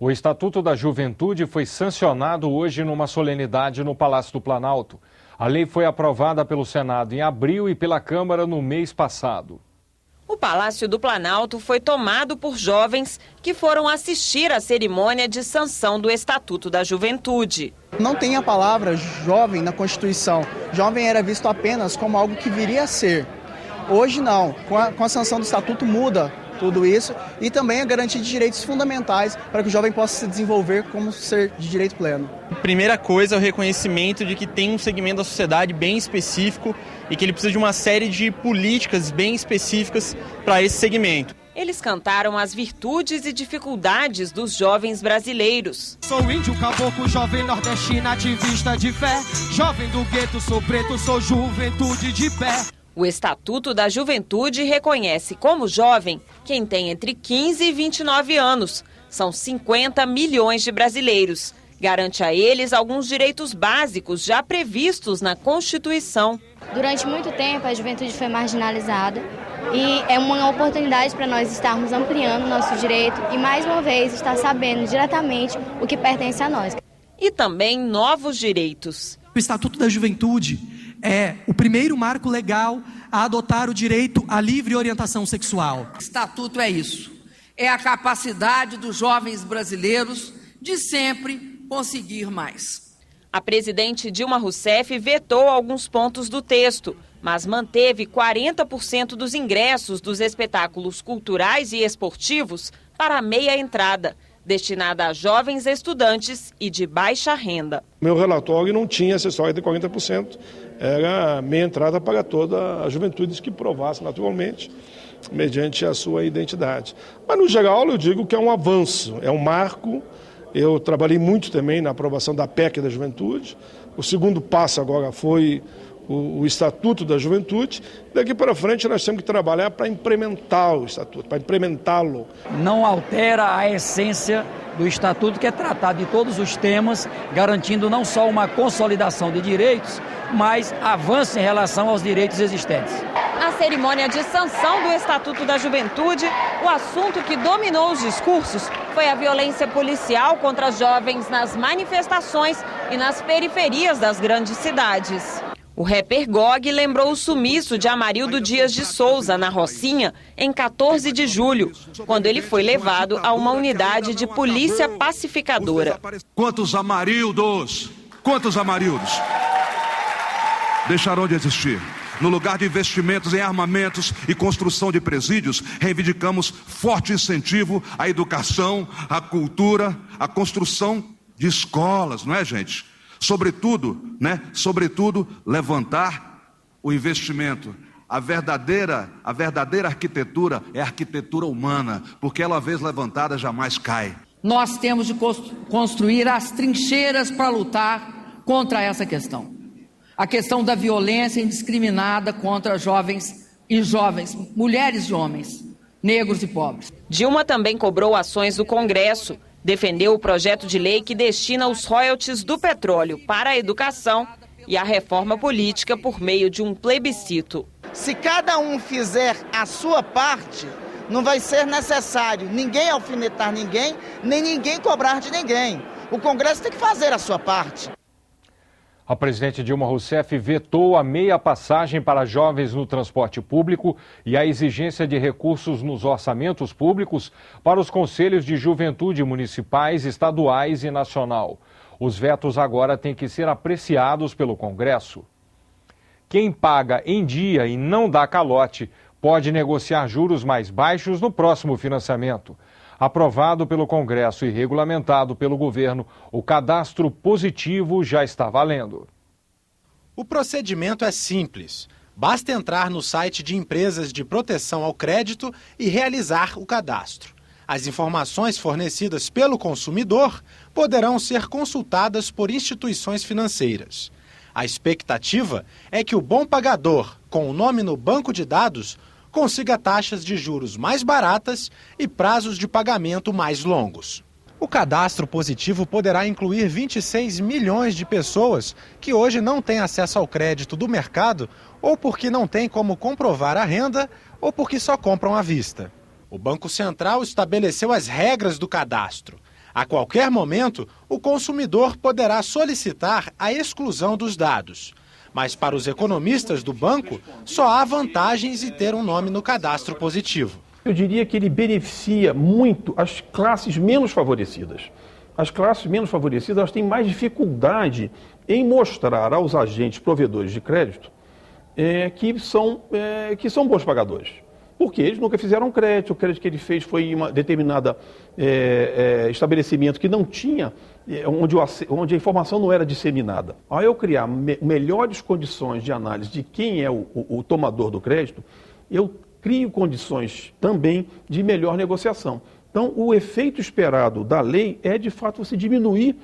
O Estatuto da Juventude foi sancionado hoje numa solenidade no Palácio do Planalto. A lei foi aprovada pelo Senado em abril e pela Câmara no mês passado. O Palácio do Planalto foi tomado por jovens que foram assistir à cerimônia de sanção do Estatuto da Juventude. Não tem a palavra jovem na Constituição. Jovem era visto apenas como algo que viria a ser. Hoje não. Com a sanção do Estatuto muda tudo isso e também a garantia de direitos fundamentais para que o jovem possa se desenvolver como ser de direito pleno. Primeira coisa é o reconhecimento de que tem um segmento da sociedade bem específico e que ele precisa de uma série de políticas bem específicas para esse segmento. Eles cantaram as virtudes e dificuldades dos jovens brasileiros. Sou índio, caboclo, jovem nordestino, ativista de fé. Jovem do gueto, sou preto, sou juventude de pé. O Estatuto da Juventude reconhece como jovem quem tem entre 15 e 29 anos. São 50 milhões de brasileiros. Garante a eles alguns direitos básicos já previstos na Constituição. Durante muito tempo, a juventude foi marginalizada e é uma oportunidade para nós estarmos ampliando o nosso direito e, mais uma vez, estar sabendo diretamente o que pertence a nós. E também novos direitos. O Estatuto da Juventude é o primeiro marco legal a adotar o direito à livre orientação sexual. O Estatuto é isso, é a capacidade dos jovens brasileiros de sempre conseguir mais. A presidente Dilma Rousseff vetou alguns pontos do texto, mas manteve 40% dos ingressos dos espetáculos culturais e esportivos para a meia entrada, destinada a jovens estudantes e de baixa renda. Meu relatório não tinha essa história de 40%, era meia entrada para toda a juventude que provasse naturalmente, mediante a sua identidade. Mas no geral eu digo que é um avanço, é um marco. Eu trabalhei muito também na aprovação da PEC da Juventude. O segundo passo agora foi o Estatuto da Juventude. Daqui para frente nós temos que trabalhar para implementar o Estatuto, para implementá-lo. Não altera a essência do Estatuto, que é tratar de todos os temas, garantindo não só uma consolidação de direitos, mas avanço em relação aos direitos existentes. Na cerimônia de sanção do Estatuto da Juventude, o assunto que dominou os discursos foi a violência policial contra jovens nas manifestações e nas periferias das grandes cidades. O rapper Gog lembrou o sumiço de Amarildo Dias de Souza, na Rocinha, em 14 de julho, quando ele foi levado a uma unidade de polícia pacificadora. Quantos Amarildos deixarão de existir? No lugar de investimentos em armamentos e construção de presídios, reivindicamos forte incentivo à educação, à cultura, à construção de escolas, não é, gente? Sobretudo, levantar o investimento. A verdadeira arquitetura é a arquitetura humana, porque ela, uma vez levantada, jamais cai. Nós temos de construir as trincheiras para lutar contra essa questão. A questão da violência indiscriminada contra jovens e jovens, mulheres e homens, negros e pobres. Dilma também cobrou ações do Congresso. Defendeu o projeto de lei que destina os royalties do petróleo para a educação e a reforma política por meio de um plebiscito. Se cada um fizer a sua parte, não vai ser necessário ninguém alfinetar ninguém, nem ninguém cobrar de ninguém. O Congresso tem que fazer a sua parte. A presidente Dilma Rousseff vetou a meia passagem para jovens no transporte público e a exigência de recursos nos orçamentos públicos para os conselhos de juventude municipais, estaduais e nacional. Os vetos agora têm que ser apreciados pelo Congresso. Quem paga em dia e não dá calote pode negociar juros mais baixos no próximo financiamento. Aprovado pelo Congresso e regulamentado pelo governo, o cadastro positivo já está valendo. O procedimento é simples. Basta entrar no site de empresas de proteção ao crédito e realizar o cadastro. As informações fornecidas pelo consumidor poderão ser consultadas por instituições financeiras. A expectativa é que o bom pagador, com o nome no banco de dados, consiga taxas de juros mais baratas e prazos de pagamento mais longos. O cadastro positivo poderá incluir 26 milhões de pessoas que hoje não têm acesso ao crédito do mercado ou porque não têm como comprovar a renda ou porque só compram à vista. O Banco Central estabeleceu as regras do cadastro. A qualquer momento, o consumidor poderá solicitar a exclusão dos dados. Mas para os economistas do banco, só há vantagens em ter um nome no cadastro positivo. Eu diria que ele beneficia muito as classes menos favorecidas. As classes menos favorecidas elas têm mais dificuldade em mostrar aos agentes provedores de crédito que são bons pagadores. Porque eles nunca fizeram crédito, o crédito que ele fez foi em uma determinada estabelecimento que não tinha, onde a informação não era disseminada. Ao eu criar melhores condições de análise de quem é o tomador do crédito, eu crio condições também de melhor negociação. Então, o efeito esperado da lei é, de fato, você diminuir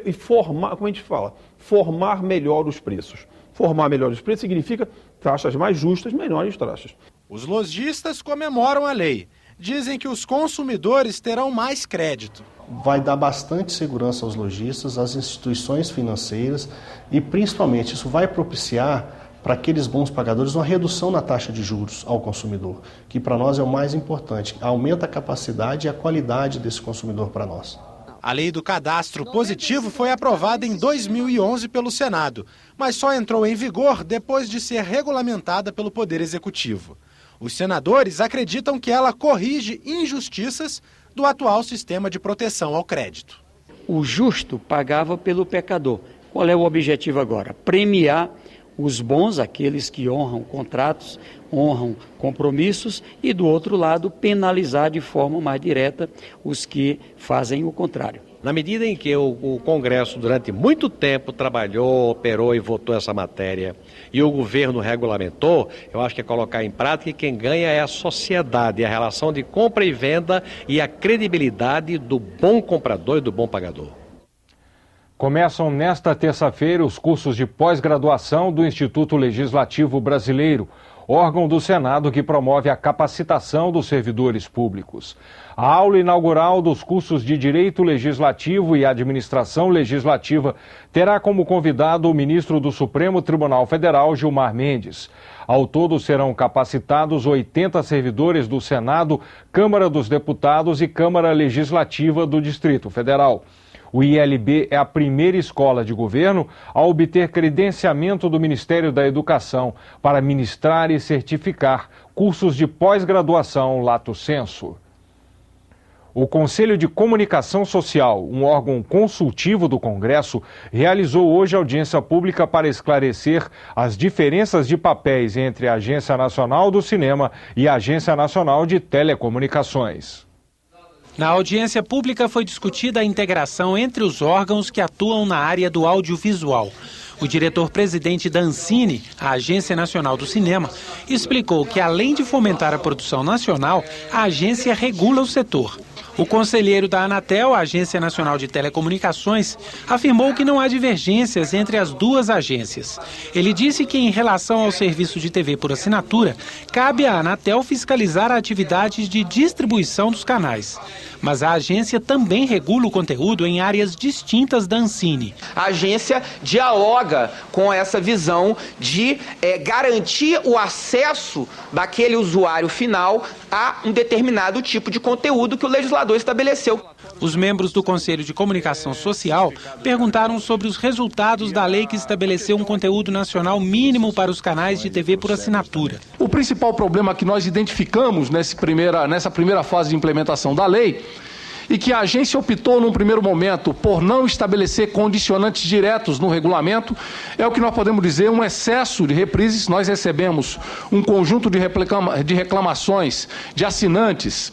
e formar, como a gente fala, formar melhor os preços. Formar melhor os preços significa taxas mais justas, menores taxas. Os lojistas comemoram a lei. Dizem que os consumidores terão mais crédito. Vai dar bastante segurança aos lojistas, às instituições financeiras e, principalmente, isso vai propiciar para aqueles bons pagadores uma redução na taxa de juros ao consumidor, que para nós é o mais importante. Aumenta a capacidade e a qualidade desse consumidor para nós. A lei do cadastro positivo foi aprovada em 2011 pelo Senado, mas só entrou em vigor depois de ser regulamentada pelo Poder Executivo. Os senadores acreditam que ela corrige injustiças do atual sistema de proteção ao crédito. O justo pagava pelo pecador. Qual é o objetivo agora? Premiar os bons, aqueles que honram contratos, honram compromissos, e do outro lado penalizar de forma mais direta os que fazem o contrário. Na medida em que o Congresso durante muito tempo trabalhou, operou e votou essa matéria e o governo regulamentou, eu acho que é colocar em prática, e quem ganha é a sociedade, a relação de compra e venda e a credibilidade do bom comprador e do bom pagador. Começam nesta terça-feira os cursos de pós-graduação do Instituto Legislativo Brasileiro, órgão do Senado que promove a capacitação dos servidores públicos. A aula inaugural dos cursos de Direito Legislativo e Administração Legislativa terá como convidado o ministro do Supremo Tribunal Federal, Gilmar Mendes. Ao todo serão capacitados 80 servidores do Senado, Câmara dos Deputados e Câmara Legislativa do Distrito Federal. O ILB é a primeira escola de governo a obter credenciamento do Ministério da Educação para ministrar e certificar cursos de pós-graduação lato sensu. O Conselho de Comunicação Social, um órgão consultivo do Congresso, realizou hoje audiência pública para esclarecer as diferenças de papéis entre a Agência Nacional do Cinema e a Agência Nacional de Telecomunicações. Na audiência pública foi discutida a integração entre os órgãos que atuam na área do audiovisual. O diretor-presidente da Ancine, a Agência Nacional do Cinema, explicou que, além de fomentar a produção nacional, a agência regula o setor. O conselheiro da Anatel, a Agência Nacional de Telecomunicações, afirmou que não há divergências entre as duas agências. Ele disse que, em relação ao serviço de TV por assinatura, cabe à Anatel fiscalizar a atividade de distribuição dos canais. Mas a agência também regula o conteúdo em áreas distintas da Ancine. A agência dialoga com essa visão de garantir o acesso daquele usuário final a um determinado tipo de conteúdo que o legislador estabeleceu. Os membros do Conselho de Comunicação Social perguntaram sobre os resultados da lei que estabeleceu um conteúdo nacional mínimo para os canais de TV por assinatura. O principal problema que nós identificamos nessa primeira fase de implementação da lei e que a agência optou num primeiro momento por não estabelecer condicionantes diretos no regulamento, é o que nós podemos dizer um excesso de reprises. Nós recebemos um conjunto de reclamações de assinantes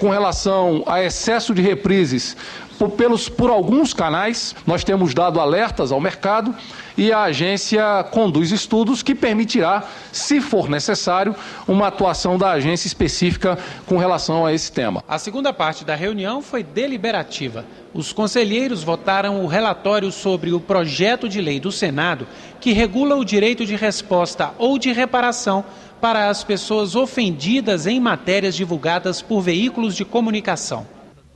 com relação a excesso de reprises por alguns canais. Nós temos dado alertas ao mercado e a agência conduz estudos que permitirá, se for necessário, uma atuação da agência específica com relação a esse tema. A segunda parte da reunião foi deliberativa. Os conselheiros votaram o relatório sobre o projeto de lei do Senado que regula o direito de resposta ou de reparação para as pessoas ofendidas em matérias divulgadas por veículos de comunicação.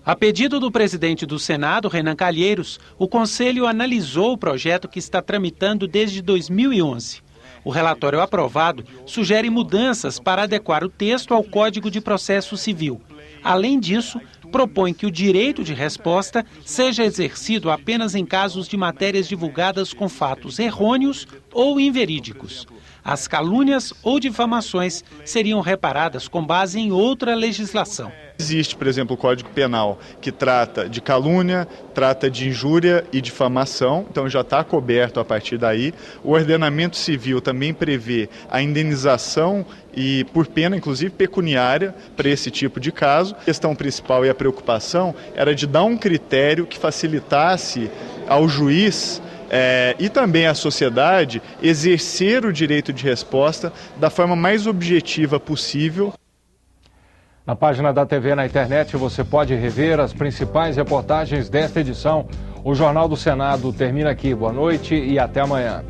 A pedido do presidente do Senado, Renan Calheiros, o Conselho analisou o projeto que está tramitando desde 2011. O relatório aprovado sugere mudanças para adequar o texto ao Código de Processo Civil. Além disso, propõe que o direito de resposta seja exercido apenas em casos de matérias divulgadas com fatos errôneos ou inverídicos. As calúnias ou difamações seriam reparadas com base em outra legislação. Existe, por exemplo, o Código Penal que trata de calúnia, trata de injúria e difamação, então já está coberto a partir daí. O ordenamento civil também prevê a indenização e por pena, inclusive pecuniária, para esse tipo de caso. A questão principal e a preocupação era de dar um critério que facilitasse ao juiz e também à sociedade exercer o direito de resposta da forma mais objetiva possível. Na página da TV na internet você pode rever as principais reportagens desta edição. O Jornal do Senado termina aqui. Boa noite e até amanhã.